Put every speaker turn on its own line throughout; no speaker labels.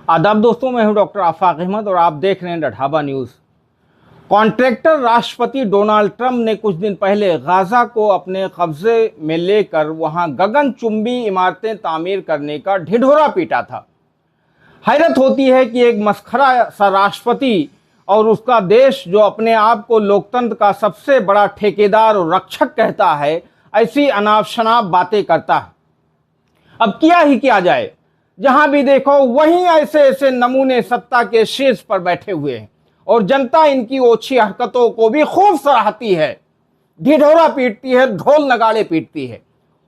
आदाब दोस्तों, मैं हूं डॉक्टर आफाक अहमद और आप देख रहे हैं द ढाबा न्यूज़। कॉन्ट्रैक्टर राष्ट्रपति डोनाल्ड ट्रंप ने कुछ दिन पहले गाज़ा को अपने कब्जे में लेकर वहां गगनचुंबी इमारतें तामीर करने का ढिढोरा पीटा था। हैरत होती है कि एक मस्खरा सा राष्ट्रपति और उसका देश जो अपने आप को लोकतंत्र का सबसे बड़ा ठेकेदार और रक्षक कहता है, ऐसी अनाप शनाप बातें करता है। अब किया ही क्या जाए, जहां भी देखो वहीं ऐसे ऐसे नमूने सत्ता के शीर्ष पर बैठे हुए हैं और जनता इनकी ओछी हरकतों को भी खूब सराहती है, ढिढोरा पीटती है, ढोल नगाड़े पीटती है।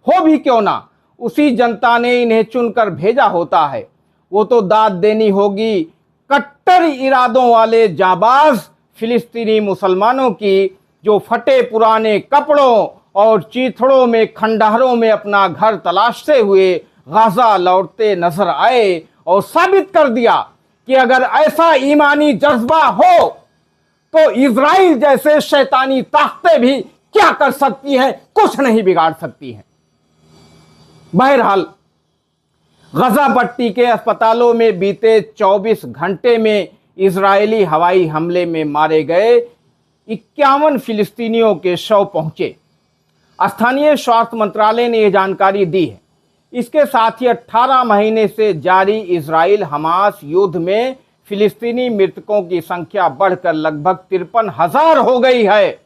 हो भी क्यों ना, उसी जनता ने इन्हें चुनकर भेजा होता है। वो तो दाद देनी होगी कट्टर इरादों वाले जाबाज फिलिस्तीनी मुसलमानों की, जो फटे पुराने कपड़ों और चीथड़ों में खंडहरों में अपना घर तलाशते हुए गाज़ा लौटते नजर आए और साबित कर दिया कि अगर ऐसा ईमानी जज्बा हो तो इजराइल जैसे शैतानी ताकतें भी क्या कर सकती हैं, कुछ नहीं बिगाड़ सकती हैं। बहरहाल, गाज़ा पट्टी के अस्पतालों में बीते 24 घंटे में इजरायली हवाई हमले में मारे गए 51 फिलिस्तीनियों के शव पहुंचे। स्थानीय स्वास्थ्य मंत्रालय ने यह जानकारी दी है। इसके साथ ही 18 महीने से जारी इजराइल हमास युद्ध में फिलिस्तीनी मृतकों की संख्या बढ़कर लगभग 53,000 हो गई है।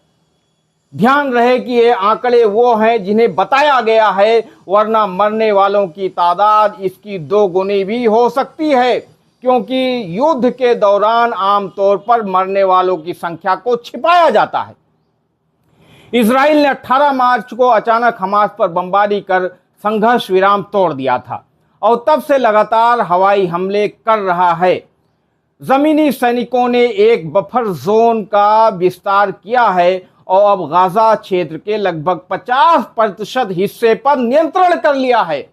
ध्यान रहे कि ये आंकड़े वो हैं जिन्हें बताया गया है, वरना मरने वालों की तादाद इसकी 2 गुनी भी हो सकती है, क्योंकि युद्ध के दौरान आमतौर पर मरने वालों की संख्या को छिपाया जाता है। इजराइल ने 18 मार्च को अचानक हमास पर बमबारी कर संघर्ष विराम तोड़ दिया था और तब से लगातार हवाई हमले कर रहा है। जमीनी सैनिकों ने एक बफर जोन का विस्तार किया है और अब गाज़ा क्षेत्र के लगभग 50% हिस्से पर नियंत्रण कर लिया है।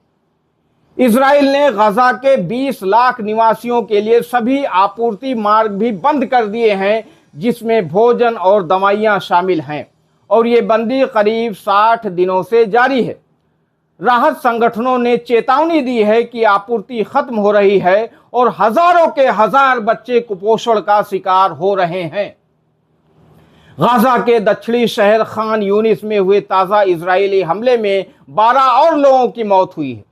इजराइल ने गाज़ा के 20 लाख निवासियों के लिए सभी आपूर्ति मार्ग भी बंद कर दिए हैं, जिसमें भोजन और दवाइयां शामिल हैं, और ये बंदी करीब 60 दिनों से जारी है। राहत संगठनों ने चेतावनी दी है कि आपूर्ति खत्म हो रही है और हजारों के हजार बच्चे कुपोषण का शिकार हो रहे हैं। गाज़ा के दक्षिणी शहर खान यूनिस में हुए ताज़ा इजरायली हमले में 12 और लोगों की मौत हुई है।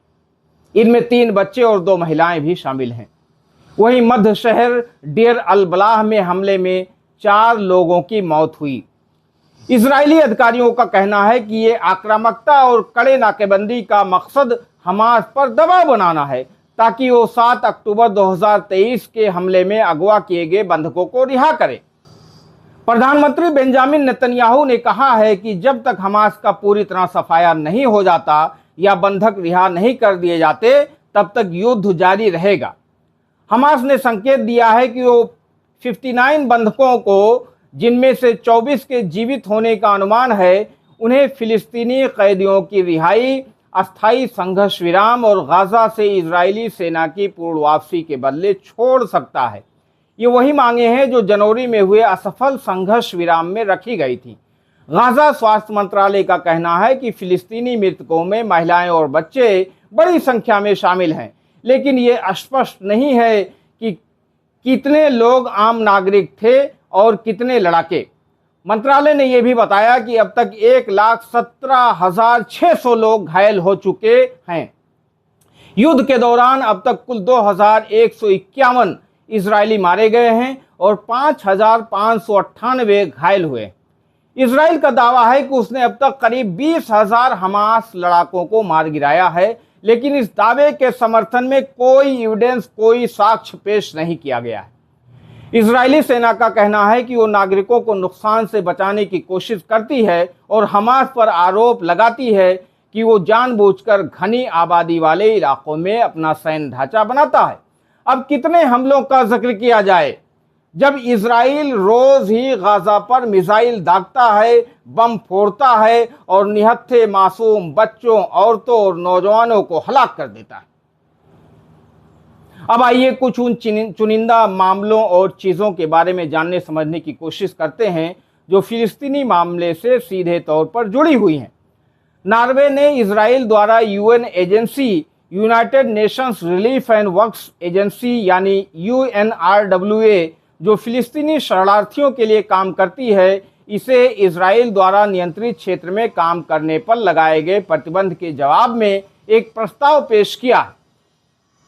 इनमें 3 बच्चे और 2 महिलाएं भी शामिल हैं। वहीं मध्य शहर डेर अल बलाह में हमले में 4 लोगों की मौत हुई। इजरायली अधिकारियों का कहना है कि ये आक्रामकता और कड़े नाकेबंदी का मकसद हमास पर दबाव बनाना है, ताकि वो 7 अक्टूबर 2023 के हमले में अगवा किए गए बंधकों को रिहा करे। प्रधानमंत्री बेंजामिन नेतन्याहू ने कहा है कि जब तक हमास का पूरी तरह सफाया नहीं हो जाता या बंधक रिहा नहीं कर दिए जाते, तब तक युद्ध जारी रहेगा। हमास ने संकेत दिया है कि वो 59 बंधकों को, जिनमें से 24 के जीवित होने का अनुमान है, उन्हें फिलिस्तीनी कैदियों की रिहाई, अस्थायी संघर्ष विराम और गाज़ा से इजरायली सेना की पूर्ण वापसी के बदले छोड़ सकता है। ये वही मांगे हैं जो जनवरी में हुए असफल संघर्ष विराम में रखी गई थी। गाज़ा स्वास्थ्य मंत्रालय का कहना है कि फिलिस्तीनी मृतकों में महिलाएं और बच्चे बड़ी संख्या में शामिल हैं, लेकिन ये स्पष्ट नहीं है कि कितने लोग आम नागरिक थे और कितने लड़ाके। मंत्रालय ने यह भी बताया कि अब तक 1,17,600 लोग घायल हो चुके हैं। युद्ध के दौरान अब तक कुल 2,151 इजरायली मारे गए हैं और 5,598 घायल हुए। इजराइल का दावा है कि उसने अब तक करीब 20,000 हमास लड़ाकों को मार गिराया है, लेकिन इस दावे के समर्थन में कोई एविडेंस, कोई साक्ष्य पेश नहीं किया गया है। इजरायली सेना का कहना है कि वो नागरिकों को नुकसान से बचाने की कोशिश करती है और हमास पर आरोप लगाती है कि वो जानबूझकर घनी आबादी वाले इलाकों में अपना सैन्य ढांचा बनाता है। अब कितने हमलों का जिक्र किया जाए, जब इजराइल रोज ही गाज़ा पर मिसाइल दागता है, बम फोड़ता है और निहत्थे मासूम बच्चों, औरतों और नौजवानों को हलाक कर देता है। अब आइए कुछ उन चुनिंदा मामलों और चीज़ों के बारे में जानने समझने की कोशिश करते हैं जो फिलिस्तीनी मामले से सीधे तौर पर जुड़ी हुई हैं। नॉर्वे ने इजराइल द्वारा UN agency United Nations relief and works agency यानी UNRWA जो फिलिस्तीनी शरणार्थियों के लिए काम करती है, इसे इजराइल द्वारा नियंत्रित क्षेत्र में काम करने पर लगाए गए प्रतिबंध के जवाब में एक प्रस्ताव पेश किया।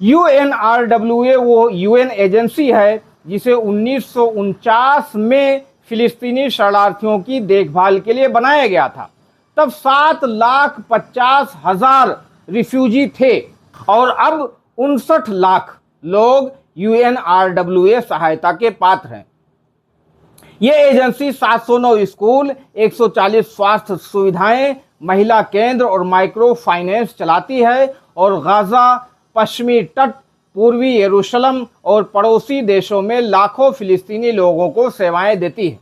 UNRWA वो UN एजेंसी है जिसे 1949 में फिलिस्तीनी शरणार्थियों की देखभाल के लिए बनाया गया था। तब 7,50,000 रिफ्यूजी थे और अब 59 लाख लोग UNRWA सहायता के पात्र हैं। ये एजेंसी 709 स्कूल, 140 स्वास्थ्य सुविधाएं, महिला केंद्र और माइक्रो फाइनेंस चलाती है और गाजा, पश्चिमी तट, पूर्वी यरूशलेम और पड़ोसी देशों में लाखों फिलिस्तीनी लोगों को सेवाएं देती है।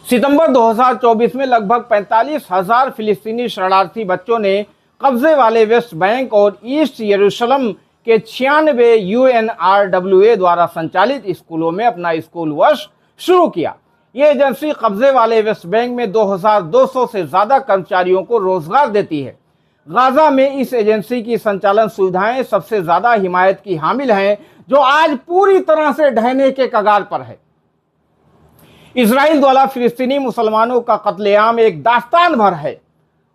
सितंबर 2024 में लगभग 45,000 फिलिस्तीनी शरणार्थी बच्चों ने कब्जे वाले वेस्ट बैंक और ईस्ट यरूशलेम के 96 UNRWA द्वारा संचालित स्कूलों में अपना स्कूल वर्ष शुरू किया। ये एजेंसी कब्जे वाले वेस्ट बैंक में 2,200 से ज्यादा कर्मचारियों को रोजगार देती है। गाजा में इस एजेंसी की संचालन सुविधाएं सबसे ज्यादा हिमायत की हामिल हैं, जो आज पूरी तरह से ढहने के कगार पर है। इजराइल द्वारा फिलिस्तीनी मुसलमानों का कत्लेआम एक दास्तान भर है,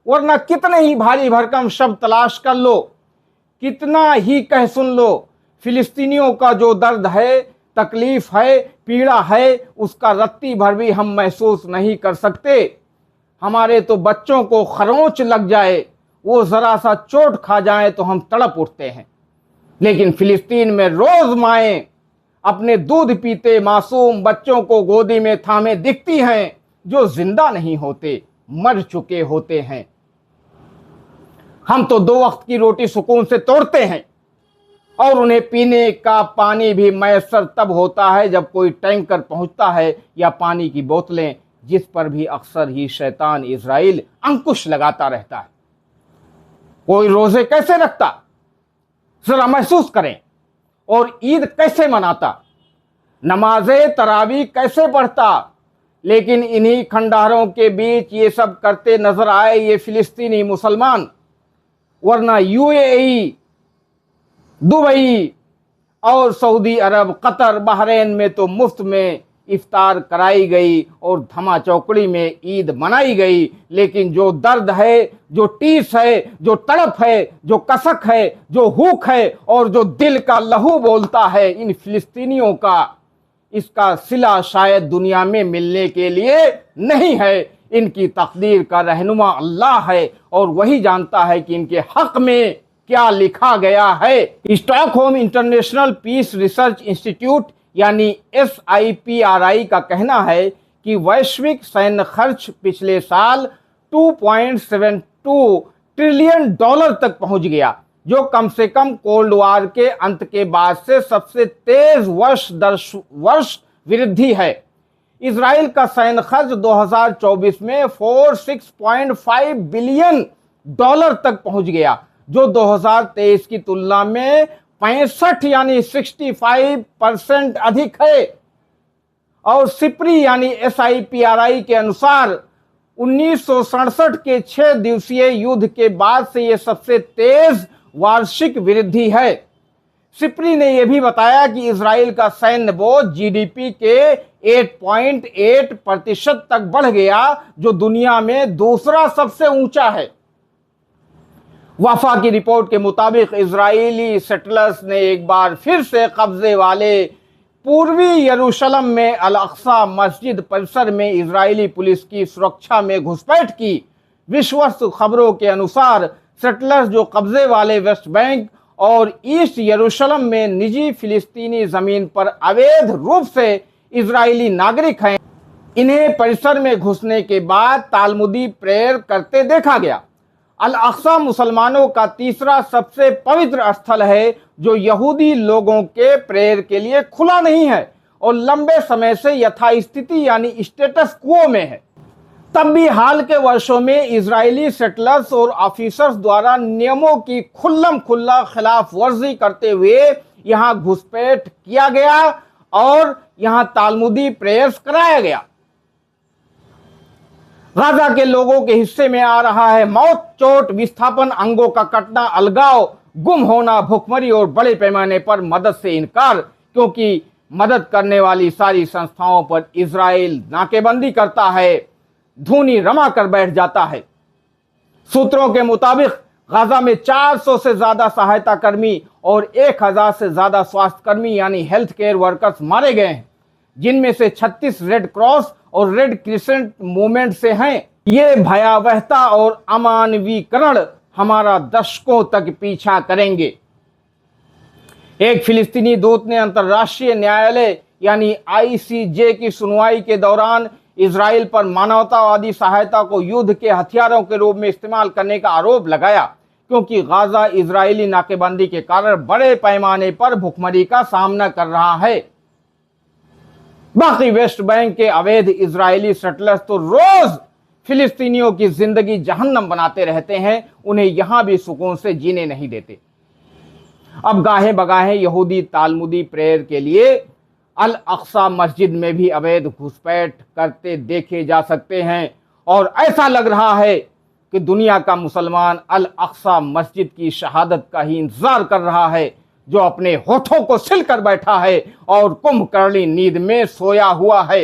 वरना कितने ही भारी भरकम शब्द तलाश कर लो, कितना ही कह सुन लो, फिलिस्तीनियों का जो दर्द है, तकलीफ है, पीड़ा है, उसका रत्ती भर भी हम महसूस नहीं कर सकते। हमारे तो बच्चों को खरोंच लग जाए, वो जरा सा चोट खा जाए तो हम तड़प उठते हैं। लेकिन फिलिस्तीन में रोज माएं अपने दूध पीते मासूम बच्चों को गोदी में थामे दिखती हैं, जो जिंदा नहीं होते, मर चुके होते हैं। हम तो 2 वक्त की रोटी सुकून से तोड़ते हैं और उन्हें पीने का पानी भी मैसर तब होता है जब कोई टैंकर पहुंचता है या पानी की बोतलें, जिस पर भी अक्सर ही शैतान इजराइल अंकुश लगाता रहता है। कोई रोजे कैसे रखता, जरा महसूस करें, और ईद कैसे मनाता, नमाजे तरावी कैसे पढ़ता, लेकिन इन्हीं खंडारों के बीच ये सब करते नजर आए ये फिलिस्तीनी मुसलमान। वरना UAE, दुबई और सऊदी अरब, कतर, बहरीन में तो मुफ्त में इफ्तार कराई गई और धमा चौकड़ी में ईद मनाई गई। लेकिन जो दर्द है, जो टीस है, जो तड़प है, जो कसक है, जो हुक है और जो दिल का लहू बोलता है इन फिलिस्तीनियों का, इसका सिला शायद दुनिया में मिलने के लिए नहीं है। इनकी तकदीर का रहनुमा अल्लाह है और वही जानता है कि इनके हक में क्या लिखा गया है। Stockholm International Peace Research Institute यानी SIPRI का कहना है कि वैश्विक सैन्य खर्च पिछले साल $2.72 ट्रिलियन तक पहुंच गया, जो कम से कम कोल्ड वॉर के अंत के बाद से सबसे तेज वर्ष दर वर्ष वृद्धि है। इजराइल का सैन्य खर्च 2024 में $46.5 बिलियन तक पहुंच गया, जो 2023 की तुलना में 65 यानी 65% अधिक है। और सिप्री यानी SIPRI के अनुसार 1967 के 6 दिवसीय युद्ध के बाद से यह सबसे तेज वार्षिक वृद्धि है। सिप्री ने यह भी बताया कि इजराइल का सैन्य बोझ GDP के 8.8% तक बढ़ गया, जो दुनिया में दूसरा सबसे ऊंचा है। वफा की रिपोर्ट के मुताबिक इजरायली सेटलर्स ने एक बार फिर से कब्जे वाले पूर्वी यरूशलेम में अल अक्सा मस्जिद परिसर में इजरायली पुलिस की सुरक्षा में घुसपैठ की। विश्वस्त खबरों के अनुसार सेटलर्स जो कब्जे वाले वेस्ट बैंक और ईस्ट यरूशलेम में निजी फिलिस्तीनी जमीन पर अवैध रूप से इजरायली नागरिक हैं, इन्हें परिसर में घुसने के बाद तालमुदी प्रेयर करते देखा गया। अल अक्सा मुसलमानों का तीसरा सबसे पवित्र स्थल है, जो यहूदी लोगों के प्रेयर के लिए खुला नहीं है और लंबे समय से यथास्थिति यानी स्टेटस क्वो में है। तब भी हाल के वर्षों में इजरायली सेटलर्स और ऑफिसर्स द्वारा नियमों की खुल्लम खुल्ला खिलाफ वर्जी करते हुए यहां घुसपैठ किया गया और यहां तालमुदी प्रेयर्स कराया गया। गाजा के लोगों के हिस्से में आ रहा है मौत, चोट, विस्थापन, अंगों का कटना, अलगाव गुम होना, भुखमरी और बड़े पैमाने पर मदद से इनकार, क्योंकि मदद करने वाली सारी संस्थाओं पर इजराइल नाकेबंदी करता है, धूनी रमा कर बैठ जाता है। सूत्रों के मुताबिक गाजा में 400 से ज्यादा सहायता कर्मी और 1000 से ज्यादा स्वास्थ्य कर्मी यानी हेल्थ केयर वर्कर्स मारे गए हैं, जिनमें से 36 रेड क्रॉस और रेड क्रिसेंट मूवमेंट से हैं। ये भयावहता और अमानवीकरण हमारा दशकों तक पीछा करेंगे। एक फिलिस्तीनी दूत ने अंतर्राष्ट्रीय न्यायालय यानी ICJ की सुनवाई के दौरान इजराइल पर मानवतावादी सहायता को युद्ध के हथियारों के रूप में इस्तेमाल करने का आरोप लगाया, क्योंकि गाजा इजरायली नाकेबंदी के कारण बड़े पैमाने पर भुखमरी का सामना कर रहा है। बाकी वेस्ट बैंक के अवैध इजरायली सेटलर्स तो रोज फिलिस्तीनियों की जिंदगी जहन्नम बनाते रहते हैं, उन्हें यहां भी सुकून से जीने नहीं देते। अब गाहे बगाहे यहूदी तालमुदी प्रेयर के लिए अल अक्सा मस्जिद में भी अवैध घुसपैठ करते देखे जा सकते हैं, और ऐसा लग रहा है कि दुनिया का मुसलमान अल अक्सा मस्जिद की शहादत का ही इंतजार कर रहा है, जो अपने होठों को सिल कर बैठा है और कुंभकर्णी नींद में सोया हुआ है।